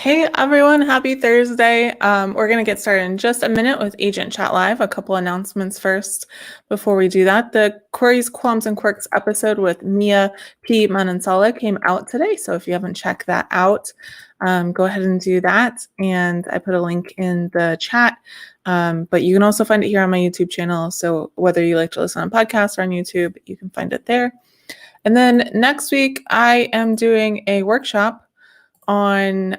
Hey everyone, happy Thursday. We're going to get started in just a minute with Agent Chat Live. A couple announcements first before we do that. The Queries, Qualms, and Quirks episode with Mia P. Manansala came out today. So if you haven't checked that out, go ahead and do that. And I put a link in the chat. But you can also find it here on my YouTube channel. So whether you like to listen on podcasts or on YouTube, you can find it there. And then next week, I am doing a workshop on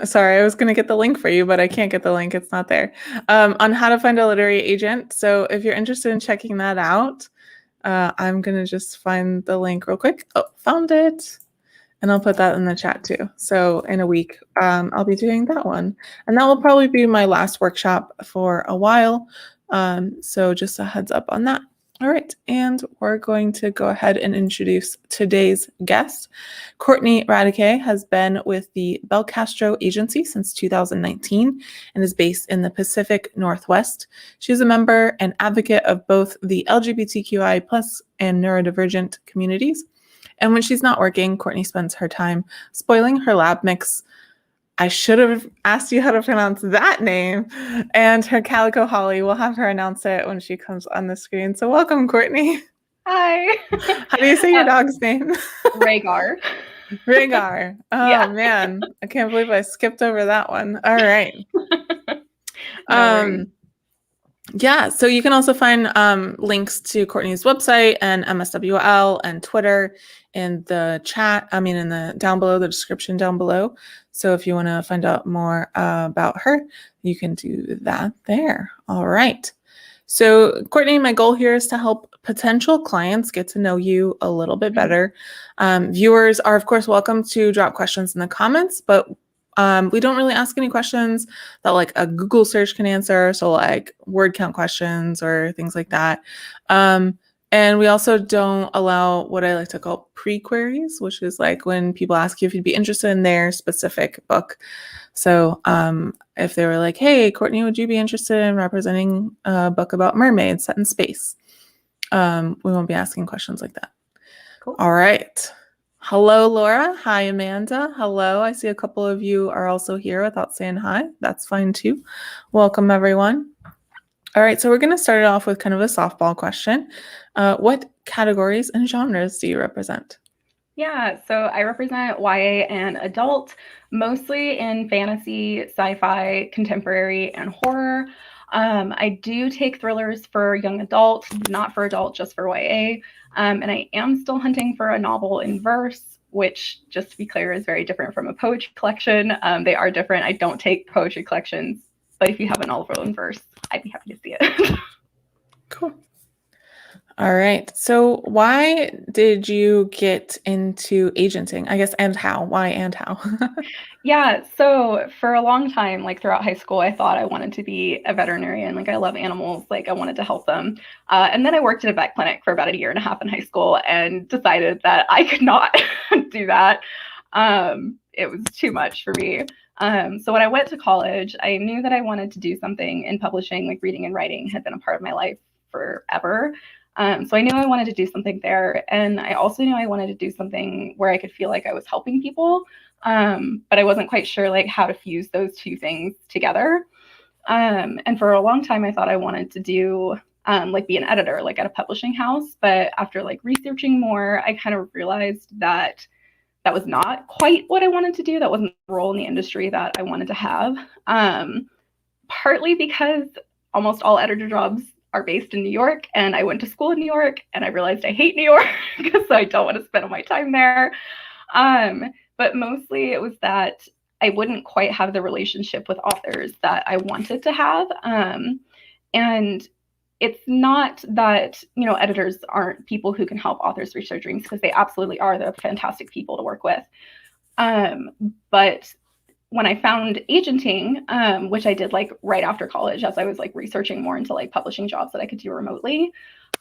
sorry, I was going to get the link for you, but I can't get the link. It's not there. On how to find a literary agent. So if you're interested in checking that out, I'm going to just find the link real quick. Oh, found it. And I'll put that in the chat too. So in a week, I'll be doing that one. And that will probably be my last workshop for a while. So just a heads up on that. All right, and we're going to go ahead and introduce today's guest. Courtney Radeke has been with the Belcastro agency since 2019 and is based in the Pacific Northwest. She's a member and advocate of both the LGBTQI+ and neurodivergent communities. And when she's not working, Courtney spends her time spoiling her lab mix. I should have asked you how to pronounce that name. And her Calico Holly, we'll have her announce it when she comes on the screen. So welcome, Courtney. Hi. How do you say your dog's name? Rhaegar. Rhaegar. Oh, yeah. Man. I can't believe I skipped over that one. All right. Yeah, so you can also find links to Courtney's website and MSWL and Twitter in the chat, in the down below, the description down below. So if you want to find out more about her, you can do that there. All right. So Courtney, my goal here is to help potential clients get to know you a little bit better. Viewers are, of course, welcome to drop questions in the comments, but we don't really ask any questions that like a Google search can answer. So like word count questions or things like that. And we also don't allow what I like to call pre-queries, which is like when people ask you if you'd be interested in their specific book. So if they were like, hey, Courtney, would you be interested in representing a book about mermaids set in space? We won't be asking questions like that. Cool. All right. Hello, Laura. Hi, Amanda. Hello. I see a couple of you are also here without saying hi. That's fine too. Welcome, everyone. All right, so we're going to start it off with kind of a softball question. What categories and genres do you represent? Yeah, so I represent YA and adult, mostly in fantasy, sci-fi, contemporary, and horror. I do take thrillers for young adult, not for adult, just for YA. And I am still hunting for a novel in verse, which, just to be clear, is very different from a poetry collection. They are different. I don't take poetry collections, but if you have a novel in verse, I'd be happy to see it. Cool. All right. So why did you get into agenting? I guess, and how? Why and how? Yeah. So for a long time, like throughout high school, I thought I wanted to be a veterinarian. Like I love animals. Like I wanted to help them. And then I worked at a vet clinic for about 1.5 years in high school and decided that I could not do that. It was too much for me. So when I went to college, I knew that I wanted to do something in publishing. Like reading and writing had been a part of my life forever. So I knew I wanted to do something there. And I also knew I wanted to do something where I could feel like I was helping people. But I wasn't quite sure like how to fuse those two things together. And for a long time, I thought I wanted to do like be an editor, like at a publishing house. But after like researching more, I kind of realized that that was not quite what I wanted to do. That wasn't the role in the industry that I wanted to have. Partly because almost all editor jobs are based in New York, and I went to school in New York, and I realized I hate New York because I don't want to spend all my time there. But mostly it was that I wouldn't quite have the relationship with authors that I wanted to have. And it's not that, editors aren't people who can help authors reach their dreams, because they absolutely are. They're fantastic people to work with. But when I found agenting, which I did like right after college, as I was like researching more into like publishing jobs that I could do remotely,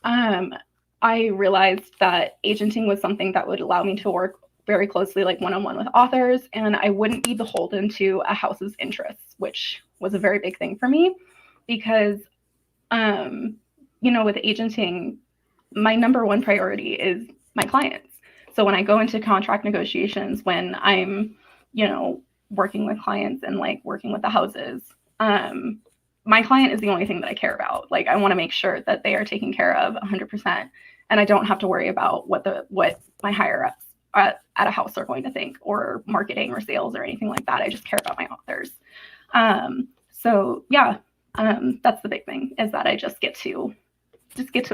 I realized that agenting was something that would allow me to work very closely, like one-on-one with authors, and I wouldn't be beholden to a house's interests, which was a very big thing for me, because, with agenting, my number one priority is my clients. So when I go into contract negotiations, when I'm, working with clients and like working with the houses, my client is the only thing that I care about. Like I want to make sure that they are taken care of 100%, and I don't have to worry about what my higher ups at a house are going to think, or marketing or sales or anything like that. I just care about my authors. So yeah, that's the big thing, is that I just get to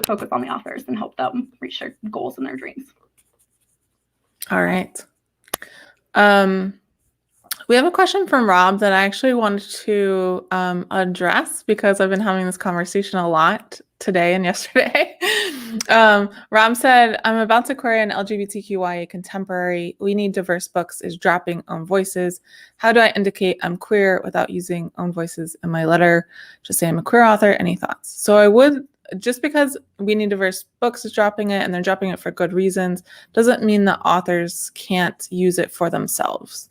focus on the authors and help them reach their goals and their dreams. All right. We have a question from Rob that I actually wanted to address, because I've been having this conversation a lot today and yesterday. Rob said, I'm about to query an LGBTQIA contemporary. We need diverse books is dropping own voices. How do I indicate I'm queer without using own voices in my letter? Just say I'm a queer author. Any thoughts? So I would, just because we need diverse books is dropping it, and they're dropping it for good reasons, doesn't mean that authors can't use it for themselves.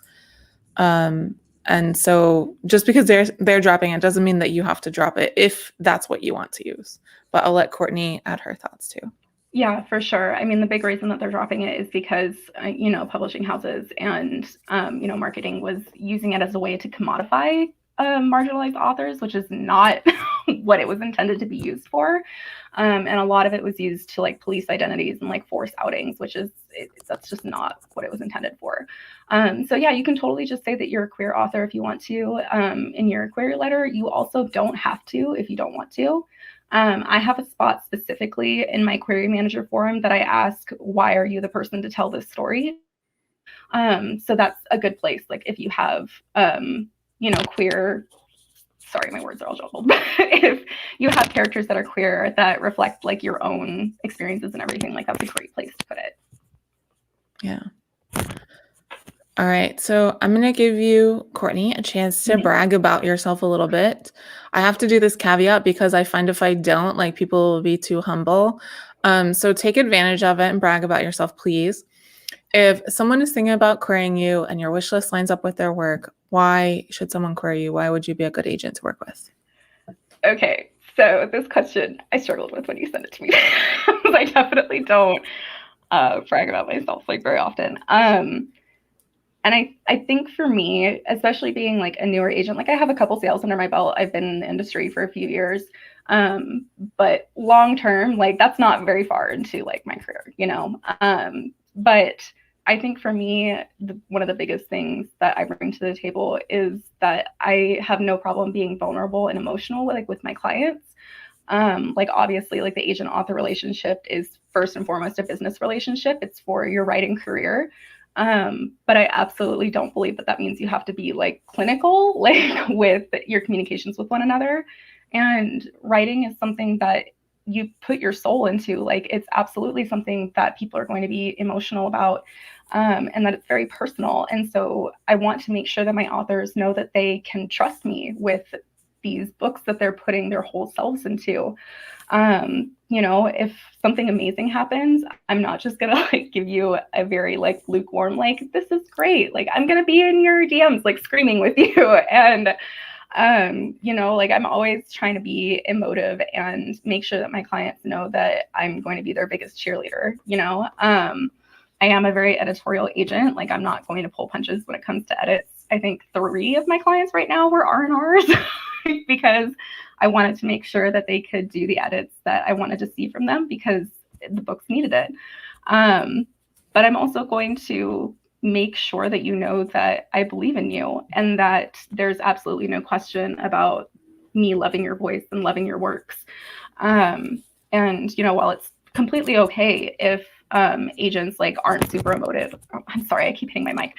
And so just because they're dropping it doesn't mean that you have to drop it if that's what you want to use. But I'll let Courtney add her thoughts too. Yeah, for sure. I mean, the big reason that they're dropping it is because, publishing houses and, marketing was using it as a way to commodify marginalized authors, which is not what it was intended to be used for. And a lot of it was used to like police identities and like force outings, which is, that's just not what it was intended for. So yeah, you can totally just say that you're a queer author if you want to in your query letter. You also don't have to if you don't want to. I have a spot specifically in my query manager forum that I ask, why are you the person to tell this story? So that's a good place. Like if you have, queer, sorry, my words are all jumbled. If you have characters that are queer that reflect like your own experiences and everything, like that's a great place to put it. Yeah. All right. So I'm going to give you, Courtney, a chance to brag about yourself a little bit. I have to do this caveat because I find if I don't, like people will be too humble. So take advantage of it and brag about yourself, please. If someone is thinking about querying you and your wish list lines up with their work, why should someone query you? Why would you be a good agent to work with? Okay. So this question I struggled with when you sent it to me. I definitely don't brag about myself like very often. And I think for me, especially being like a newer agent, like I have a couple sales under my belt. I've been in the industry for a few years. But long term, like that's not very far into like my career, But I think for me, one of the biggest things that I bring to the table is that I have no problem being vulnerable and emotional with my clients. Like obviously like the agent author relationship is first and foremost a business relationship. It's for your writing career. But I absolutely don't believe that means you have to be like clinical, like with your communications with one another. And writing is something that you put your soul into. Like it's absolutely something that people are going to be emotional about, and that it's very personal. And so I want to make sure that my authors know that they can trust me with these books that they're putting their whole selves into. If something amazing happens, I'm not just gonna like give you a very like lukewarm, like this is great. Like I'm gonna be in your DMs like screaming with you. And like I'm always trying to be emotive and make sure that my clients know that I'm going to be their biggest cheerleader. I am a very editorial agent. Like I'm not going to pull punches when it comes to edits. I think 3 of my clients right now were R&Rs because I wanted to make sure that they could do the edits that I wanted to see from them because the books needed it. But I'm also going to make sure that you know that I believe in you and that there's absolutely no question about me loving your voice and loving your works. And, while it's completely okay if agents like aren't super emotive. Oh, I'm sorry, I keep hitting my mic.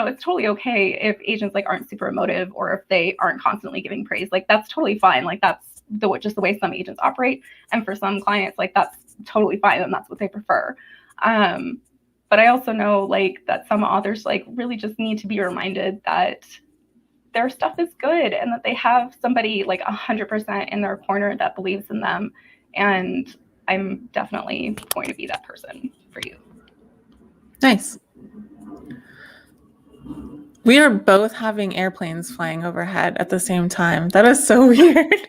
It's totally okay if agents like aren't super emotive or if they aren't constantly giving praise. Like that's totally fine. Like that's just the way some agents operate. And for some clients, like that's totally fine and that's what they prefer. But I also know like that some authors like really just need to be reminded that their stuff is good and that they have somebody like 100% in their corner that believes in them. And I'm definitely going to be that person for you. Nice. We are both having airplanes flying overhead at the same time. That is so weird.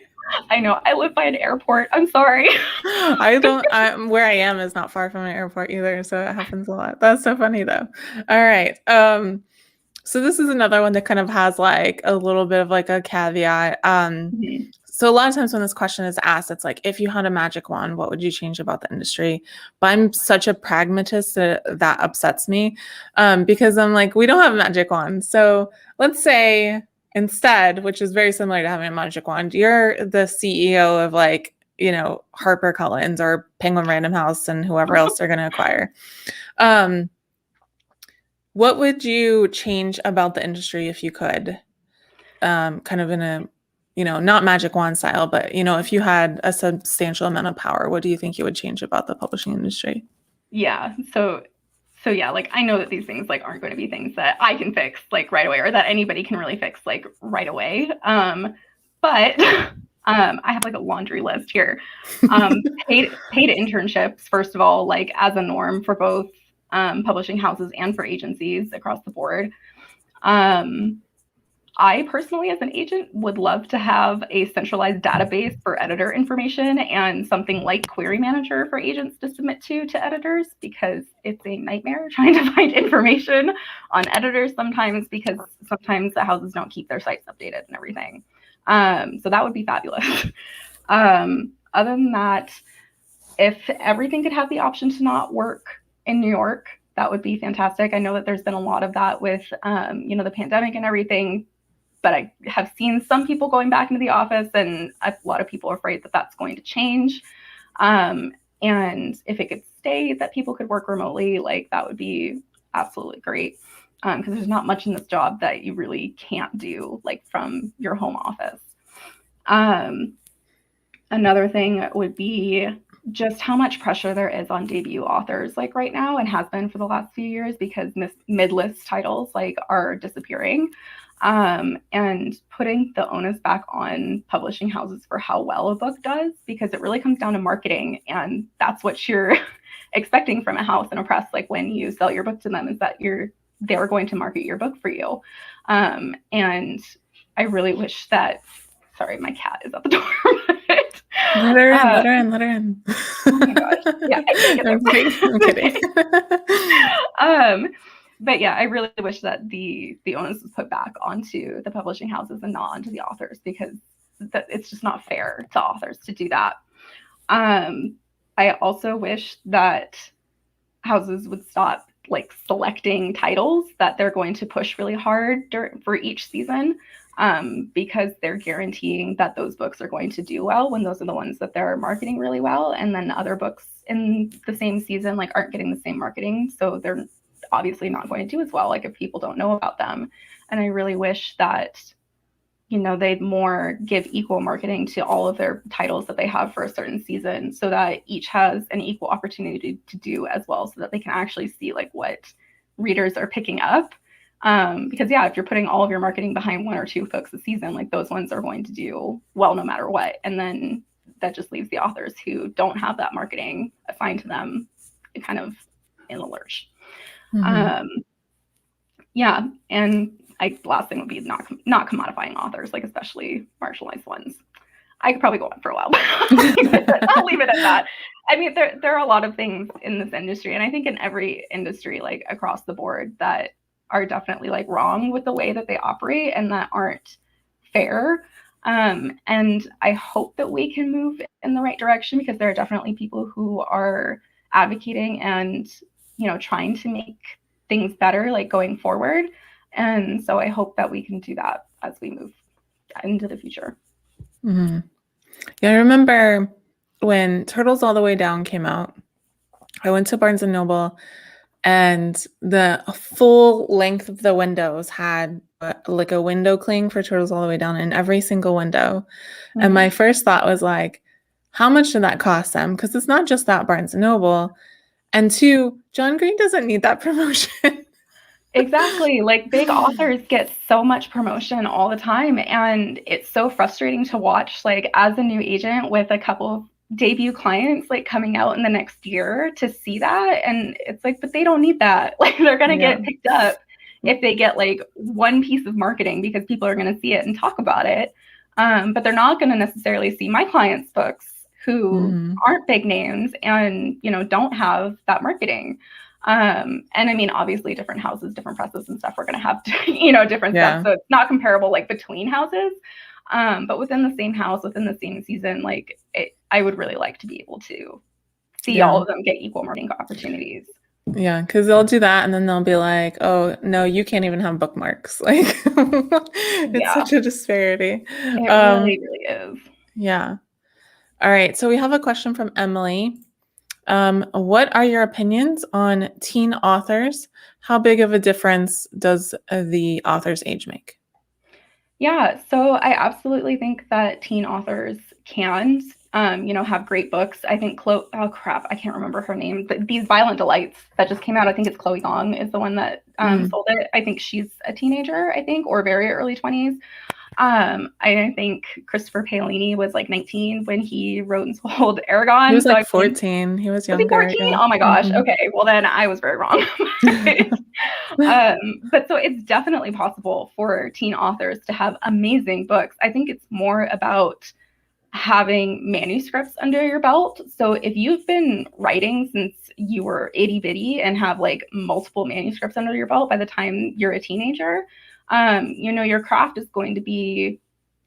I know. I live by an airport. I'm sorry. Where I am is not far from an airport either, so it happens a lot. That's so funny though. All right. So this is another one that kind of has like a little bit of like a caveat. Mhm. So a lot of times when this question is asked, it's like, if you had a magic wand, what would you change about the industry? But I'm such a pragmatist that upsets me, because I'm like, we don't have a magic wand. So let's say instead, which is very similar to having a magic wand, you're the CEO of like, HarperCollins or Penguin Random House and whoever else they're going to acquire. What would you change about the industry if you could? Kind of in a, not magic wand style, but, if you had a substantial amount of power, what do you think you would change about the publishing industry? Yeah. So yeah, like I know that these things like aren't going to be things that I can fix like right away or that anybody can really fix like right away. But I have like a laundry list here. Paid internships, first of all, like as a norm for both publishing houses and for agencies across the board. I personally, as an agent, would love to have a centralized database for editor information and something like Query Manager for agents to submit to editors, because it's a nightmare trying to find information on editors sometimes, because sometimes the houses don't keep their sites updated and everything. So that would be fabulous. Other than that, if everything could have the option to not work in New York, that would be fantastic. I know that there's been a lot of that with, the pandemic and everything, but I have seen some people going back into the office, and a lot of people are afraid that that's going to change. And if it could stay that people could work remotely, like that would be absolutely great. Because there's not much in this job that you really can't do like from your home office. Another thing would be just how much pressure there is on debut authors like right now, and has been for the last few years, because mid-list titles like are disappearing. And putting the onus back on publishing houses for how well a book does, because it really comes down to marketing, and that's what you're expecting from a house and a press. Like when you sell your book to them, is that they're going to market your book for you. And I really wish that, sorry, my cat is at the door. Let her in. Oh my gosh. Yeah, I'm kidding. But yeah, I really wish that the onus was put back onto the publishing houses and not onto the authors, because it's just not fair to authors to do that. I also wish that houses would stop like selecting titles that they're going to push really hard for each season, because they're guaranteeing that those books are going to do well when those are the ones that they're marketing really well, and then other books in the same season like aren't getting the same marketing, so they're obviously not going to do as well, like if people don't know about them. And I really wish that, they'd more give equal marketing to all of their titles that they have for a certain season, so that each has an equal opportunity to do as well, so that they can actually see like what readers are picking up. Because yeah, if you're putting all of your marketing behind one or two books a season, like those ones are going to do well no matter what. And then that just leaves the authors who don't have that marketing assigned to them kind of in the lurch. Mm-hmm. Yeah, and last thing would be not commodifying authors, like especially marginalized ones. I could probably go on for a while, but I'll leave it at that. I mean, there are a lot of things in this industry, and I think in every industry, like across the board, that are definitely like wrong with the way that they operate and that aren't fair. And I hope that we can move in the right direction, because there are definitely people who are advocating and trying to make things better, like going forward. And so I hope that we can do that as we move into the future. Mm-hmm. Yeah, I remember when Turtles All the Way Down came out, I went to Barnes & Noble, and the full length of the windows had like a window cling for Turtles All the Way Down in every single window. Mm-hmm. And my first thought was like, how much did that cost them? Because it's not just that Barnes & Noble. And two, John Green doesn't need that promotion. Exactly. Like big authors get so much promotion all the time. And it's so frustrating to watch, like as a new agent with a couple of debut clients like coming out in the next year, to see that. And it's like, but they don't need that. Like they're going to get picked up if they get like one piece of marketing, because people are going to see it and talk about it. but they're not going to necessarily see my clients' books who aren't big names and, don't have that marketing. And I mean, obviously different houses, different presses and stuff, we're going to have, different stuff. So it's not comparable like between houses. But within the same house, within the same season, like I would really like to be able to see all of them get equal marketing opportunities. Yeah, because they'll do that and then they'll be like, oh, no, you can't even have bookmarks. Like, it's such a disparity. It really, really is. Yeah. All right. So we have a question from Emily. What are your opinions on teen authors? How big of a difference does the author's age make? Yeah, so I absolutely think that teen authors can, have great books. I think oh crap, I can't remember her name, but these Violent Delights that just came out, I think it's Chloe Gong is the one that sold it. I think she's a teenager, or very early 20s. I think Christopher Paolini was like 19 when he wrote and sold Aragon. He was like 14. He was younger. Was he 14? Yeah. Oh my gosh. Okay. Well, then I was very wrong. But so it's definitely possible for teen authors to have amazing books. I think it's more about having manuscripts under your belt. So if you've been writing since you were itty bitty and have like multiple manuscripts under your belt by the time you're a teenager, your craft is going to be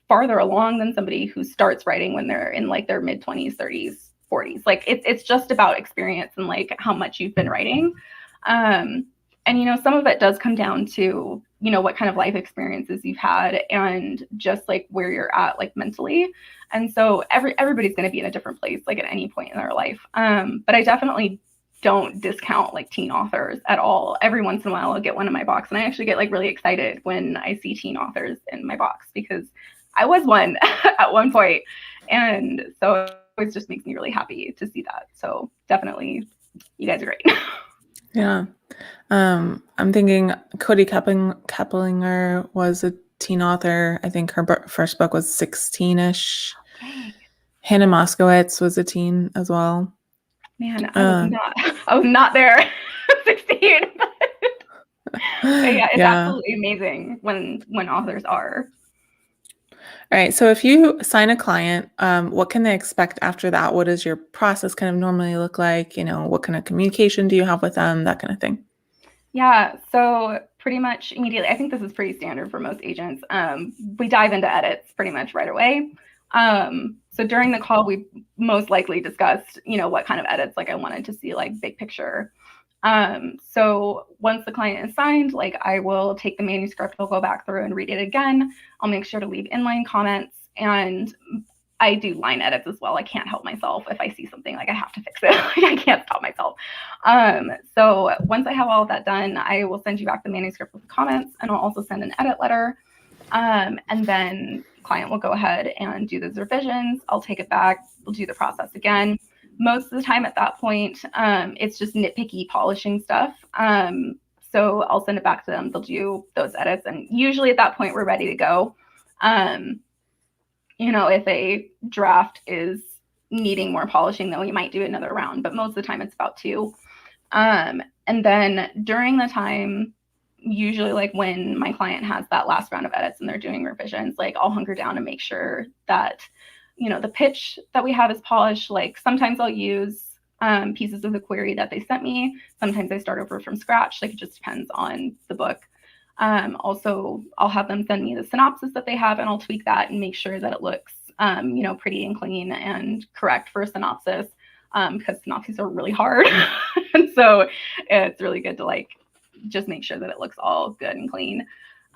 farther along than somebody who starts writing when they're in like their mid 20s, 30s, 40s. Like it's just about experience and like how much you've been writing. And, some of it does come down to, what kind of life experiences you've had and just like where you're at, like mentally. And so everybody's going to be in a different place, like at any point in their life. But I definitely don't discount like teen authors at all. Every once in a while I'll get one in my box, and I actually get like really excited when I see teen authors in my box because I was one at one point. And so it always just makes me really happy to see that. So definitely you guys are great. Yeah. I'm thinking Cody Keplinger was a teen author. I think her first book was 16-ish. Okay. Hannah Moskowitz was a teen as well. Man, I was not there 16. But yeah, it's absolutely amazing when authors are. All right. So if you sign a client, what can they expect after that? What does your process kind of normally look like? What kind of communication do you have with them? That kind of thing. Yeah. So pretty much immediately, I think this is pretty standard for most agents. We dive into edits pretty much right away. So during the call, we most likely discussed, what kind of edits, like I wanted to see like big picture. So once the client is signed, like I will take the manuscript, I'll go back through and read it again. I'll make sure to leave inline comments, and I do line edits as well. I can't help myself. If I see something, like I have to fix it. I can't stop myself. So once I have all of that done, I will send you back the manuscript with the comments, and I'll also send an edit letter. And then client will go ahead and do those revisions. I'll take it back. We'll do the process again. Most of the time at that point, it's just nitpicky polishing stuff. So I'll send it back to them. They'll do those edits. And usually at that point, we're ready to go. If a draft is needing more polishing, then we might do another round. But most of the time, it's about 2. And then during the time, usually like when my client has that last round of edits and they're doing revisions, like I'll hunker down and make sure that the pitch that we have is polished. Like sometimes I'll use pieces of the query that they sent me. Sometimes I start over from scratch. Like it just depends on the book. Also, I'll have them send me the synopsis that they have, and I'll tweak that and make sure that it looks, pretty and clean and correct for a synopsis, because synopses are really hard. And so it's really good to like just make sure that it looks all good and clean.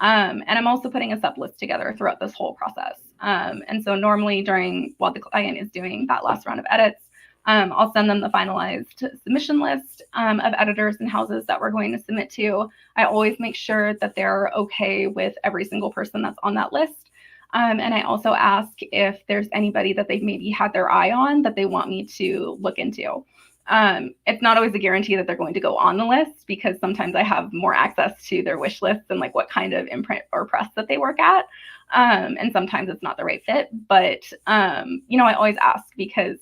And I'm also putting a sub list together throughout this whole process. And so normally while the client is doing that last round of edits, I'll send them the finalized submission list of editors and houses that we're going to submit to. I always make sure that they're okay with every single person that's on that list. And I also ask if there's anybody that they've maybe had their eye on that they want me to look into. It's not always a guarantee that they're going to go on the list, because sometimes I have more access to their wish lists and like what kind of imprint or press that they work at. And sometimes it's not the right fit, but, I always ask because,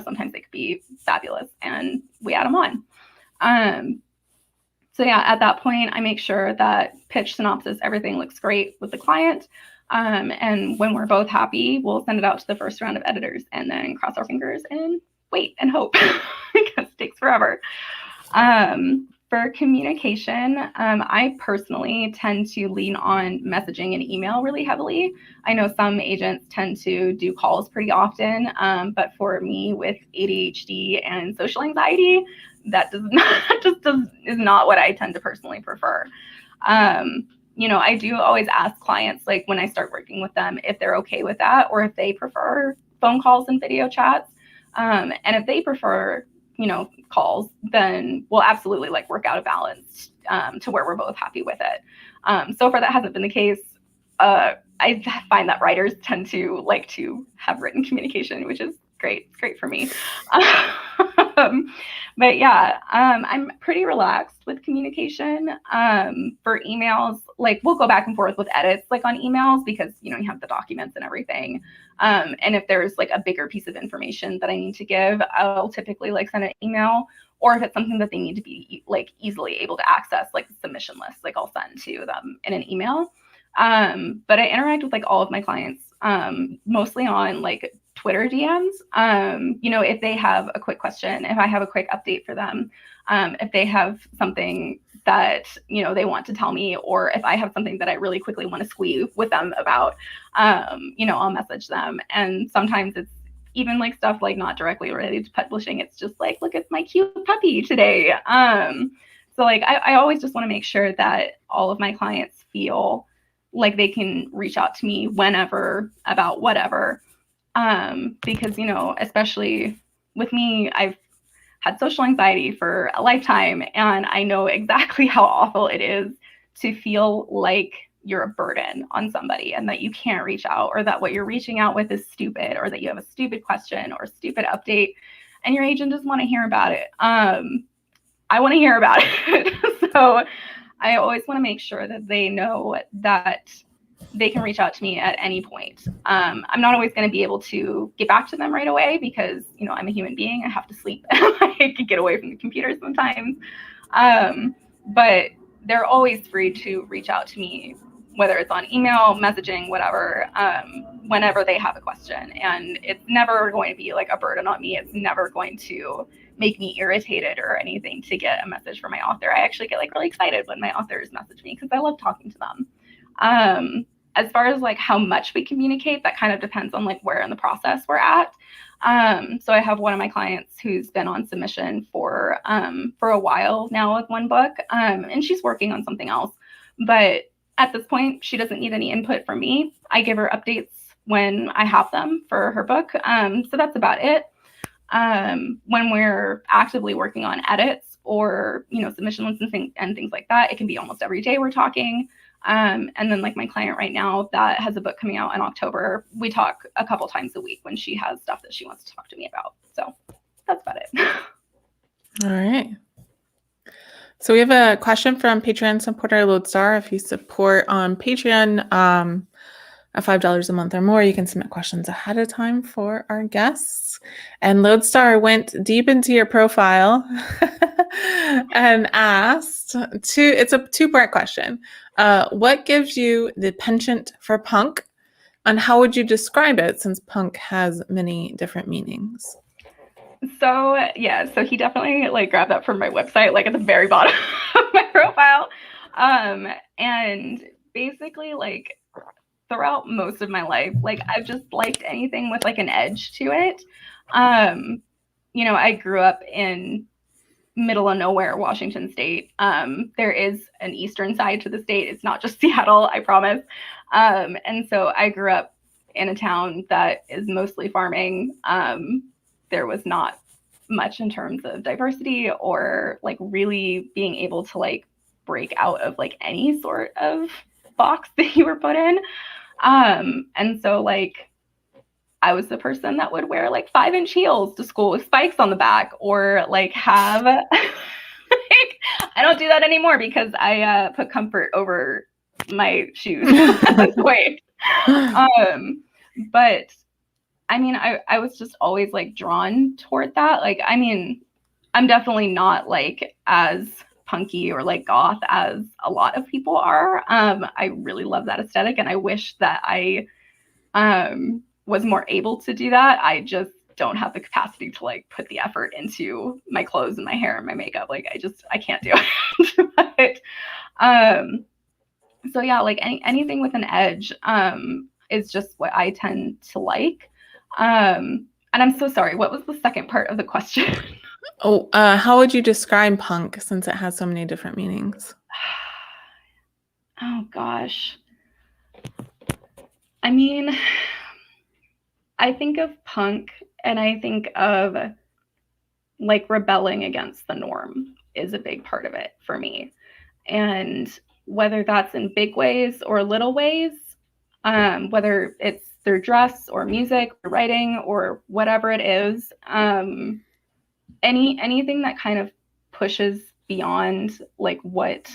sometimes they could be fabulous and we add them on. So yeah, at that point, I make sure that pitch, synopsis, everything looks great with the client. And when we're both happy, we'll send it out to the first round of editors and then cross our fingers and wait and hope because it takes forever. For communication, I personally tend to lean on messaging and email really heavily. I know some agents tend to do calls pretty often, but for me with ADHD and social anxiety, that is not what I tend to personally prefer. I do always ask clients, like when I start working with them, if they're okay with that or if they prefer phone calls and video chats. And if they prefer calls, then we'll absolutely like work out a balance to where we're both happy with it. So far that hasn't been the case. I find that writers tend to like to have written communication, which is great. It's great for me. But yeah, I'm pretty relaxed with communication. For emails, like we'll go back and forth with edits like on emails because you have the documents and everything. And if there's like a bigger piece of information that I need to give, I'll typically like send an email, or if it's something that they need to be like easily able to access, like the submission list, like I'll send to them in an email. But I interact with like all of my clients, mostly on like Twitter DMs. If they have a quick question, if I have a quick update for them, if they have something that they want to tell me, or if I have something that I really quickly want to squeeze with them about, I'll message them. And sometimes it's even like stuff like not directly related to publishing. It's just like, look at my cute puppy today. So like I always just want to make sure that all of my clients feel like they can reach out to me whenever about whatever. Because, especially with me, I've had social anxiety for a lifetime, and I know exactly how awful it is to feel like you're a burden on somebody and that you can't reach out, or that what you're reaching out with is stupid, or that you have a stupid question or a stupid update and your agent doesn't want to hear about it. I want to hear about it. So I always want to make sure that they know that they can reach out to me at any point. I'm not always going to be able to get back to them right away because, I'm a human being. I have to sleep. I can get away from the computer sometimes. But they're always free to reach out to me, whether it's on email, messaging, whatever, whenever they have a question. And it's never going to be like a burden on me. It's never going to make me irritated or anything to get a message from my author. I actually get like really excited when my authors message me because I love talking to them. As far as like how much we communicate, that kind of depends on like where in the process we're at. So I have one of my clients who's been on submission for a while now with one book, and she's working on something else. But at this point, she doesn't need any input from me. I give her updates when I have them for her book. So that's about it. When we're actively working on edits or, submission lists and things like that, it can be almost every day we're talking. And then like my client right now that has a book coming out in October, we talk a couple times a week when she has stuff that she wants to talk to me about. So that's about it. All right. So we have a question from Patreon supporter Lodestar. If you support on Patreon at $5 a month or more, you can submit questions ahead of time for our guests. And Lodestar went deep into your profile and asked, it's a two-part question. What gives you the penchant for punk, and how would you describe it since punk has many different meanings? So he definitely like grabbed that from my website, like at the very bottom of my profile. And basically like throughout most of my life, like I've just liked anything with like an edge to it. I grew up in middle of nowhere, Washington State. There is an eastern side to the state. It's not just Seattle, I promise. And so I grew up in a town that is mostly farming. There was not much in terms of diversity or like really being able to like break out of like any sort of box that you were put in. And so like I was the person that would wear like 5-inch heels to school with spikes on the back, or like have like, I don't do that anymore because I put comfort over my shoes. Wait. But I mean, I was just always like drawn toward that. Like, I mean, I'm definitely not like as punky or like goth as a lot of people are. I really love that aesthetic, and I wish that I was more able to do that. I just don't have the capacity to like put the effort into my clothes and my hair and my makeup. Like I can't do it. But, so yeah, like anything with an edge is just what I tend to like. And I'm so sorry, what was the second part of the question? Oh, how would you describe punk since it has so many different meanings? Oh gosh. I mean, I think of punk and I think of like rebelling against the norm is a big part of it for me. And whether that's in big ways or little ways, whether it's through dress or music or writing or whatever it is, anything that kind of pushes beyond like what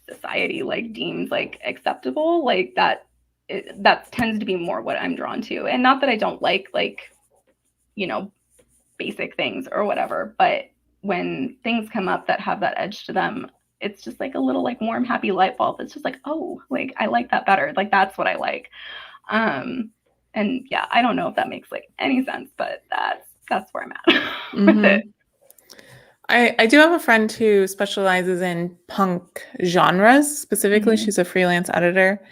society like deems like acceptable, like that tends to be more what I'm drawn to. And not that I don't like you know, basic things or whatever, but when things come up that have that edge to them, it's just like a little like warm, happy light bulb. It's just like, oh, like I like that better. Like that's what I like. And yeah, I don't know if that makes like any sense, but that's where I'm at with it. I do have a friend who specializes in punk genres specifically. She's a freelance editor.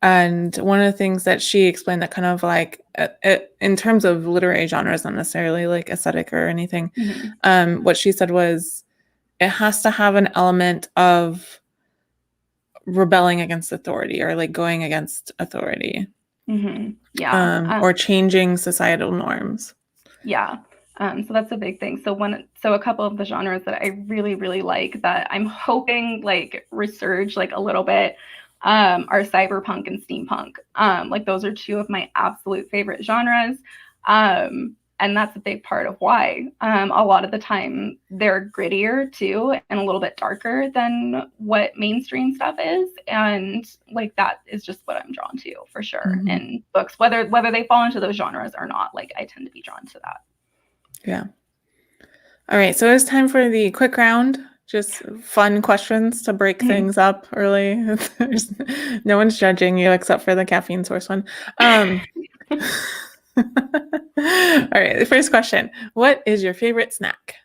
And one of the things that she explained that kind of like, in terms of literary genres, not necessarily like aesthetic or anything, what she said was it has to have an element of rebelling against authority or like going against authority. Yeah. Or changing societal norms. Yeah. So that's a big thing. So a couple of the genres that I really, really like that I'm hoping like resurge like a little bit are cyberpunk and steampunk. Like those are two of my absolute favorite genres. And that's a big part of why a lot of the time they're grittier too and a little bit darker than what mainstream stuff is. And like that is just what I'm drawn to for sure in books, whether they fall into those genres or not. Like I tend to be drawn to that. Yeah. All right. So it's time for the quick round. Just fun questions to break things up early. No one's judging you except for the caffeine source one. All right. The first question. What is your favorite snack?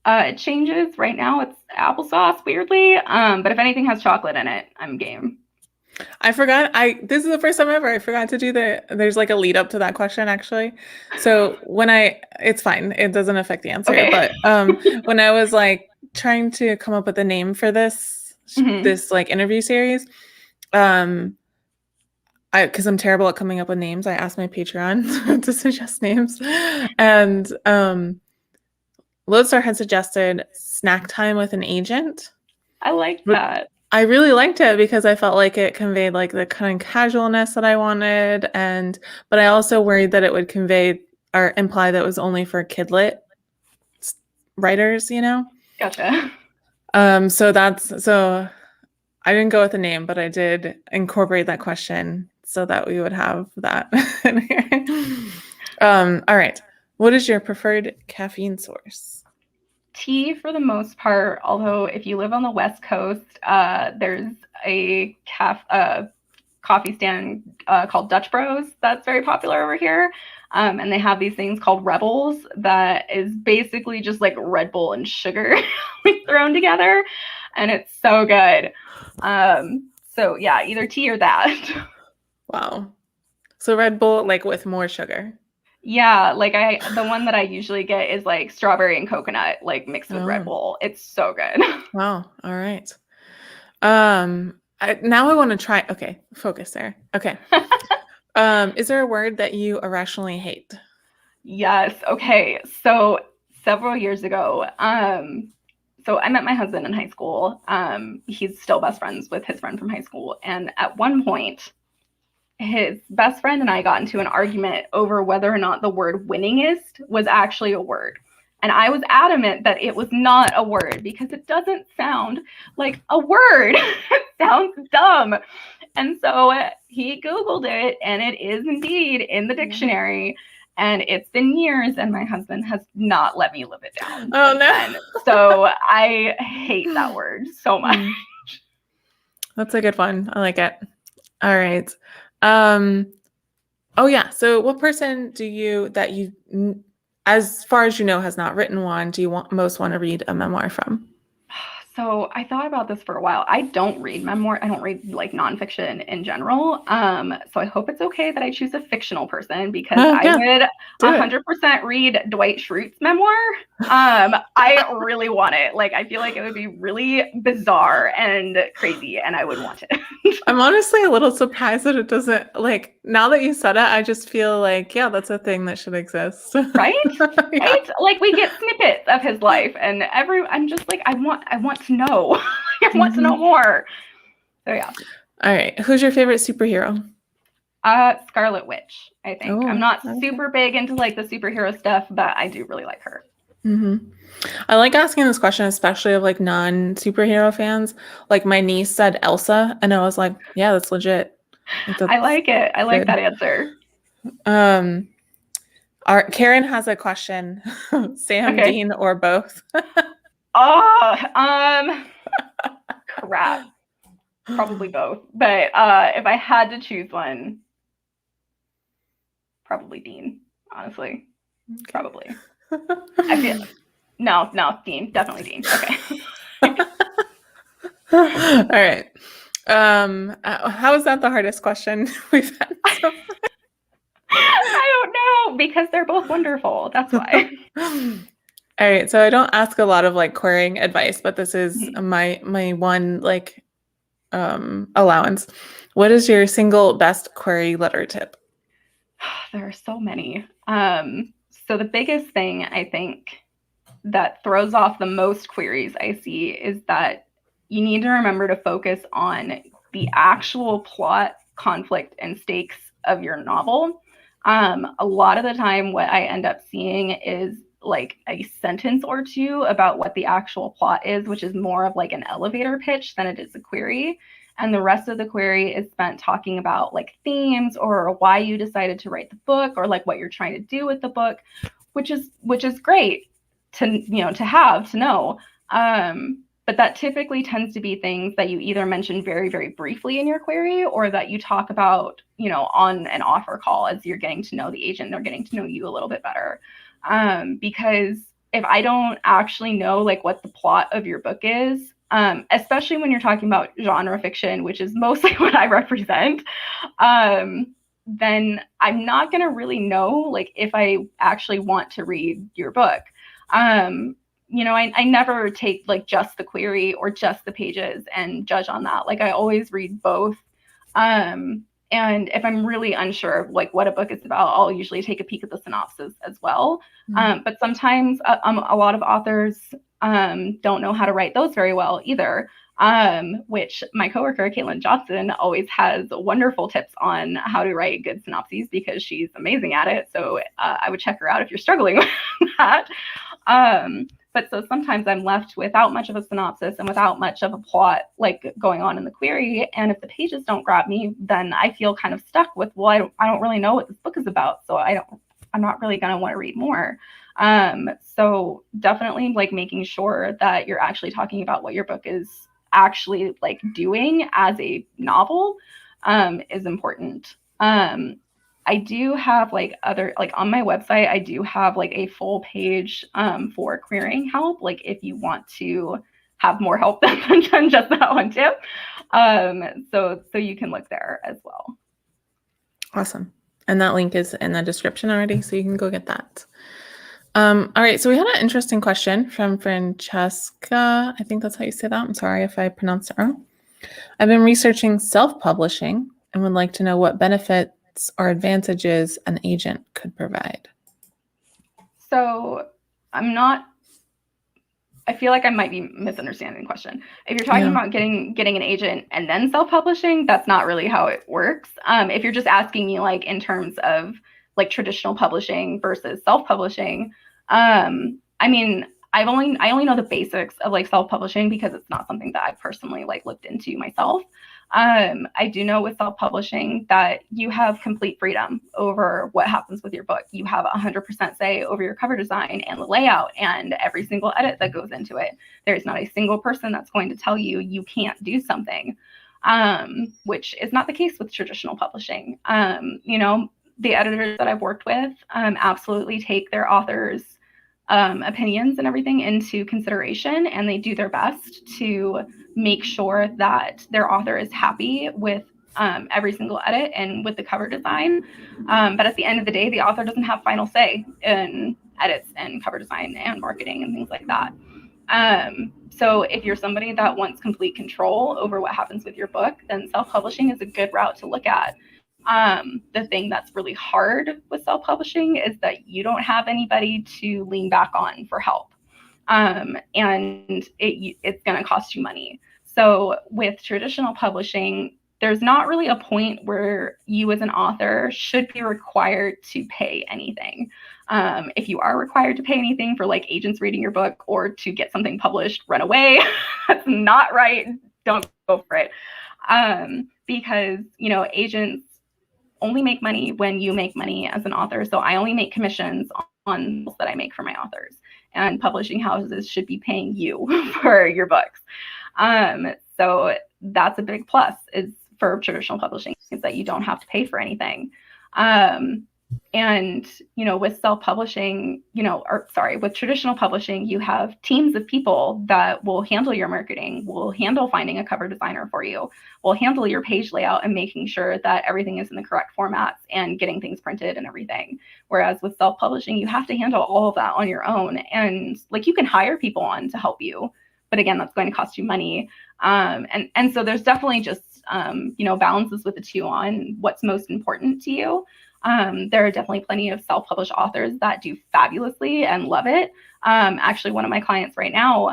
It changes. Right now it's applesauce, weirdly. But if anything has chocolate in it, I'm game. I forgot. This is the first time ever I forgot to do there's like a lead up to that question actually. So it's fine. It doesn't affect the answer. Okay. But when I was like trying to come up with a name for this like interview series, because I'm terrible at coming up with names, I asked my Patreon to suggest names, and Lodestar had suggested Snack Time with an Agent. I like that. I really liked it because I felt like it conveyed like the kind of casualness that I wanted, but I also worried that it would convey or imply that it was only for kidlit writers, you know? Gotcha. So I didn't go with a name, but I did incorporate that question so that we would have that in here. All right. What is your preferred caffeine source? Tea for the most part, although if you live on the West Coast, there's a coffee stand called Dutch Bros that's very popular over here. And they have these things called Rebels that is basically just like Red Bull and sugar thrown together. And it's so good. So yeah, either tea or that. Wow. So Red Bull like with more sugar. Yeah, like the one that I usually get is like strawberry and coconut, like mixed with Red Bull. It's so good. Wow. All right. Now I want to try. Okay, focus there. Okay. Is there a word that you irrationally hate? Yes. Okay. So several years ago, so I met my husband in high school. He's still best friends with his friend from high school, and at one point, his best friend and I got into an argument over whether or not the word winningest was actually a word. And I was adamant that it was not a word because it doesn't sound like a word. It sounds dumb. And so he Googled it, and it is indeed in the dictionary. And it's been years, and my husband has not let me live it down. Oh, no. Then. So I hate that word so much. That's a good one. I like it. All right. Oh, yeah. So what person that you, as far as you know, has not written one, do you most want to read a memoir from? So I thought about this for a while. I don't read memoir. I don't read like nonfiction in general. So I hope it's okay that I choose a fictional person, because I would 100% read Dwight Schrute's memoir. I really want it. Like, I feel like it would be really bizarre and crazy, and I would want it. I'm honestly a little surprised that it doesn't, like, now that you said it, I just feel like, yeah, that's a thing that should exist. Right? Yeah. Right? Like, we get snippets of his life, and I'm just like, I want to know. I want to know more. So yeah. All right. Who's your favorite superhero? Scarlet Witch, I think. I'm not super big into like the superhero stuff, but I do really like her. I like asking this question, especially of like non-superhero fans. Like, my niece said Elsa, and I was like, yeah, that's legit. I like it. I like that answer. Karen has a question. Sam, Dean, or both? Crap. Probably both. But if I had to choose one, probably Dean, honestly. Okay. Probably. I feel no, Dean. Definitely Dean. Okay. All right. How is that the hardest question we've had? I don't know, because they're both wonderful. That's why. All right. So I don't ask a lot of like querying advice, but this is my one like allowance. What is your single best query letter tip? There are so many. So the biggest thing I think that throws off the most queries I see is that you need to remember to focus on the actual plot, conflict, and stakes of your novel. A lot of the time, what I end up seeing is like a sentence or two about what the actual plot is, which is more of like an elevator pitch than it is a query. And the rest of the query is spent talking about like themes or why you decided to write the book, or like what you're trying to do with the book, which is great to know. But that typically tends to be things that you either mention very, very briefly in your query, or that you talk about, on an offer call as you're getting to know the agent, they're getting to know you a little bit better. Because if I don't actually know like what the plot of your book is, especially when you're talking about genre fiction, which is mostly what I represent, then I'm not going to really know like if I actually want to read your book. I never take like just the query or just the pages and judge on that. Like, I always read both. And if I'm really unsure of like what a book is about, I'll usually take a peek at the synopsis as well. But sometimes a lot of authors don't know how to write those very well either, which my coworker, Caitlin Johnson, always has wonderful tips on how to write good synopses, because she's amazing at it. So I would check her out if you're struggling with that. But so sometimes I'm left without much of a synopsis and without much of a plot like going on in the query. And if the pages don't grab me, then I feel kind of stuck with, well, I don't really know what this book is about. So I'm not really going to want to read more. So definitely like making sure that you're actually talking about what your book is actually like doing as a novel is important. I do have like on my website, I do have like a full page for querying help. Like, if you want to have more help than just that one tip. So you can look there as well. Awesome. And that link is in the description already, so you can go get that. All right. So we had an interesting question from Francesca. I think that's how you say that. I'm sorry if I pronounced it wrong. I've been researching self-publishing and would like to know what benefits or advantages an agent could provide. So I feel like I might be misunderstanding the question. If you're talking about getting an agent and then self-publishing, that's not really how it works. If you're just asking me like in terms of like traditional publishing versus self-publishing, I mean, I only know the basics of like self-publishing because it's not something that I've personally like looked into myself. I do know with self-publishing that you have complete freedom over what happens with your book. You have 100% say over your cover design and the layout and every single edit that goes into it. There's not a single person that's going to tell you you can't do something, which is not the case with traditional publishing. The editors that I've worked with absolutely take their authors' opinions and everything into consideration, and they do their best to make sure that their author is happy with every single edit and with the cover design. But at the end of the day, the author doesn't have final say in edits and cover design and marketing and things like that. So if you're somebody that wants complete control over what happens with your book, then self-publishing is a good route to look at. The thing that's really hard with self-publishing is that you don't have anybody to lean back on for help. And it's going to cost you money. So with traditional publishing, there's not really a point where you as an author should be required to pay anything. If you are required to pay anything for like agents reading your book or to get something published, run away. That's not right. Don't go for it. Because, agents only make money when you make money as an author. So I only make commissions on that I make for my authors, and publishing houses should be paying you for your books. So that's a big plus is for traditional publishing, is that you don't have to pay for anything. And, with self-publishing, with traditional publishing, you have teams of people that will handle your marketing, will handle finding a cover designer for you, will handle your page layout and making sure that everything is in the correct formats and getting things printed and everything. Whereas with self-publishing, you have to handle all of that on your own. And you can hire people on to help you, but again, that's going to cost you money. And so there's definitely just, balances with the two on what's most important to you. There are definitely plenty of self-published authors that do fabulously and love it. Actually, one of my clients right now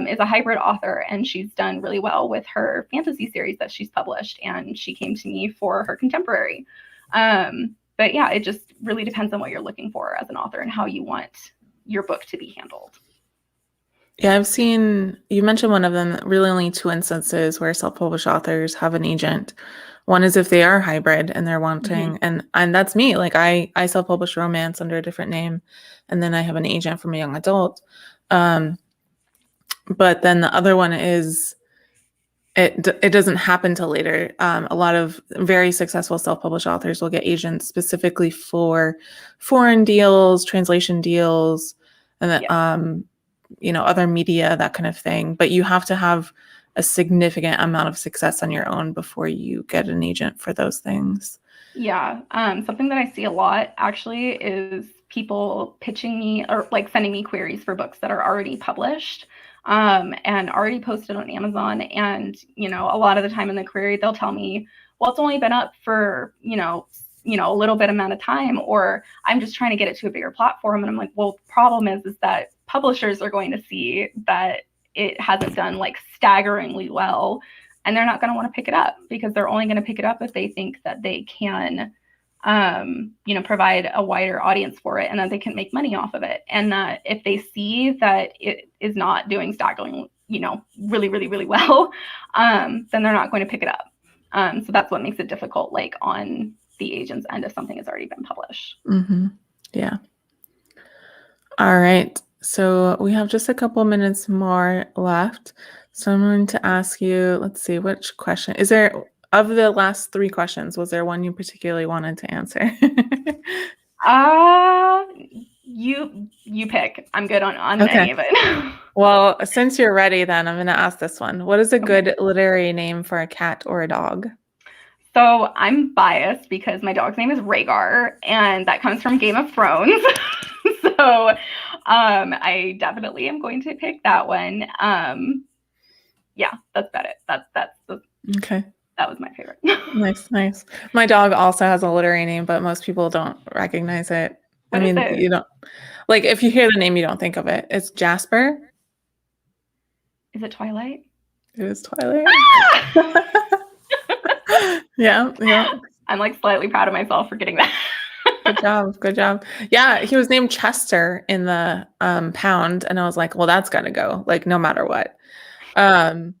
is a hybrid author, and she's done really well with her fantasy series that she's published, and she came to me for her contemporary. But yeah, it just really depends on what you're looking for as an author and how you want your book to be handled. Yeah, I've seen, you mentioned one of them, really only 2 instances where self-published authors have an agent. One is if they are hybrid and they're wanting, and that's me. Like I self-publish romance under a different name, and then I have an agent from a young adult. But then the other one is it doesn't happen till later. A lot of very successful self-published authors will get agents specifically for foreign deals, translation deals, and then other media, that kind of thing. But you have to have a significant amount of success on your own before you get an agent for those things. Yeah. Something that I see a lot actually is people pitching me or sending me queries for books that are already published and already posted on Amazon. And, a lot of the time in the query, they'll tell me, well, it's only been up for, a little bit amount of time, or I'm just trying to get it to a bigger platform. And I'm like, well, the problem is that publishers are going to see that it hasn't done staggeringly well, and they're not going to want to pick it up because they're only going to pick it up if they think that they can, provide a wider audience for it and that they can make money off of it. And that if they see that it is not doing staggeringly, really, really, really well, then they're not going to pick it up. So that's what makes it difficult, on the agent's end if something has already been published. Mm-hmm. Yeah. All right. So we have just a couple minutes more left. So I'm going to ask you, let's see, which question is there of the last 3 questions? Was there one you particularly wanted to answer? You pick. I'm good on Okay. any of it. Well, since you're ready, then I'm going to ask this one. What is a good literary name for a cat or a dog? So I'm biased because my dog's name is Rhaegar, and that comes from Game of Thrones. So I definitely am going to pick that one. Yeah, that's about it. That's okay. That was my favorite. Nice. My dog also has a literary name, but most people don't recognize it. What is it? You don't, if you hear the name, you don't think of it. It's Jasper. Is it Twilight? It is Twilight. Yeah. I'm slightly proud of myself for getting that. Good job. Yeah, he was named Chester in the Pound, and I was like, well, that's gotta go, no matter what. And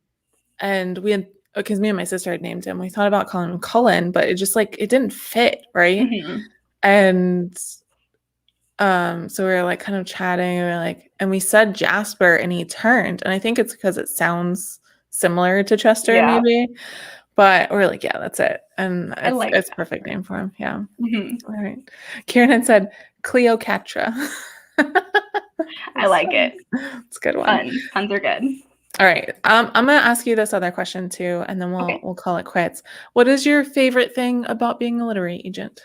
we had because me and my sister had named him. We thought about calling him Cullen, but it just like it didn't fit, right? And so we were like kind of chatting, and we were like, and we said Jasper, and he turned, and I think it's because it sounds similar to Chester, Yeah. maybe. But we're like, yeah, that's it, and I like it's a that. perfect name for him. Yeah. Mhm. All right. Kieran had said Cleocatra. I like it. It's a good one. Puns are good. All right. I'm gonna ask you this other question too, and then Okay. we'll call it quits. What is your favorite thing about being a literary agent?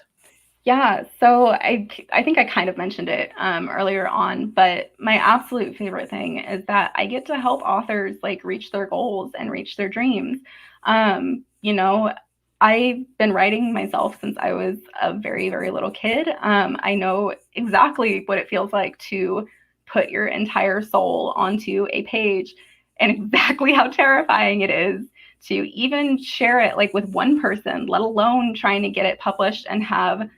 Yeah, so I think I kind of mentioned it earlier on, but my absolute favorite thing is that I get to help authors like reach their goals and reach their dreams. You know, I've been writing myself since I was a very, very little kid. I know exactly what it feels like to put your entire soul onto a page and exactly how terrifying it is to even share it like with one person, let alone trying to get it published and have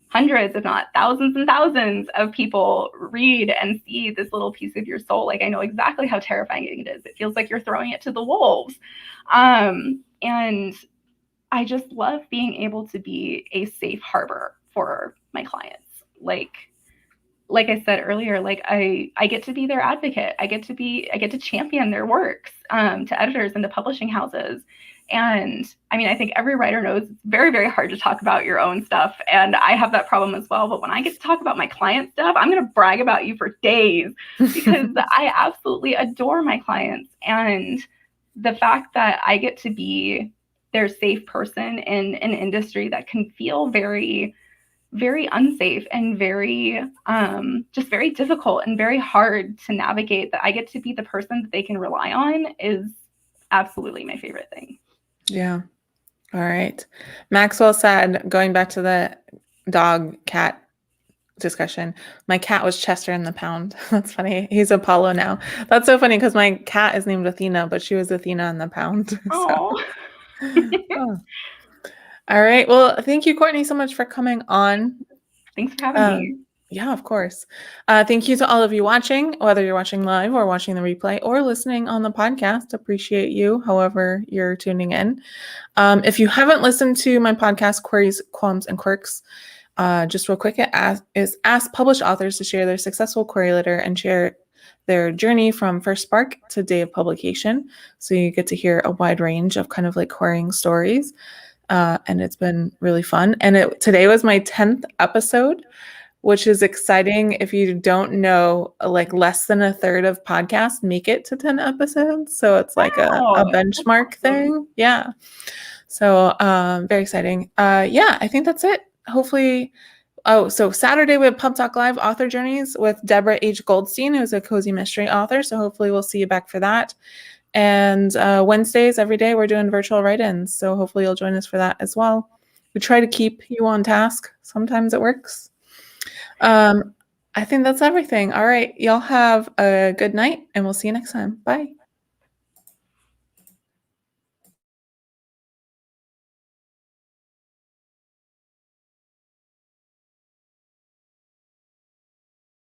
hundreds, if not thousands and thousands of people read and see this little piece of your soul. Like, I know exactly how terrifying it is. It feels like you're throwing it to the wolves. And I just love being able to be a safe harbor for my clients. Like I said earlier, like I get to be their advocate. I get to champion their works to editors and to publishing houses. And I mean, I think every writer knows it's very, very hard to talk about your own stuff. And I have that problem as well. But when I get to talk about my client stuff, I'm going to brag about you for days because I absolutely adore my clients. And the fact that I get to be their safe person in an industry that can feel very, very unsafe and very just very difficult and very hard to navigate, that I get to be the person that they can rely on is absolutely my favorite thing. Yeah. All right. Maxwell said, going back to the dog cat discussion, my cat was Chester in the Pound. That's funny. He's Apollo now. That's so funny because my cat is named Athena, but she was Athena in the Pound. Oh. Oh. All right. Well, thank you, Courtney, so much for coming on. Thanks for having me. Yeah, of course. Thank you to all of you watching, whether you're watching live or watching the replay or listening on the podcast. Appreciate you, however you're tuning in. If you haven't listened to my podcast, Queries, Qualms, and Quirks, just real quick, it ask published authors to share their successful query letter and share their journey from first spark to day of publication. So you get to hear a wide range of kind of like querying stories. And it's been really fun. And today was my 10th episode, which is exciting. If you don't know, like less than a third of podcasts make it to 10 episodes. So it's like a benchmark thing. Yeah. So very exciting. Yeah, I think that's it. Hopefully. Oh, so Saturday we have Pub Talk Live Author Journeys with Deborah H. Goldstein, who's a cozy mystery author. So hopefully we'll see you back for that. And Wednesdays, every day, we're doing virtual write-ins. So hopefully you'll join us for that as well. We try to keep you on task. Sometimes it works. I think that's everything. All right. Y'all have a good night, and we'll see you next time. Bye.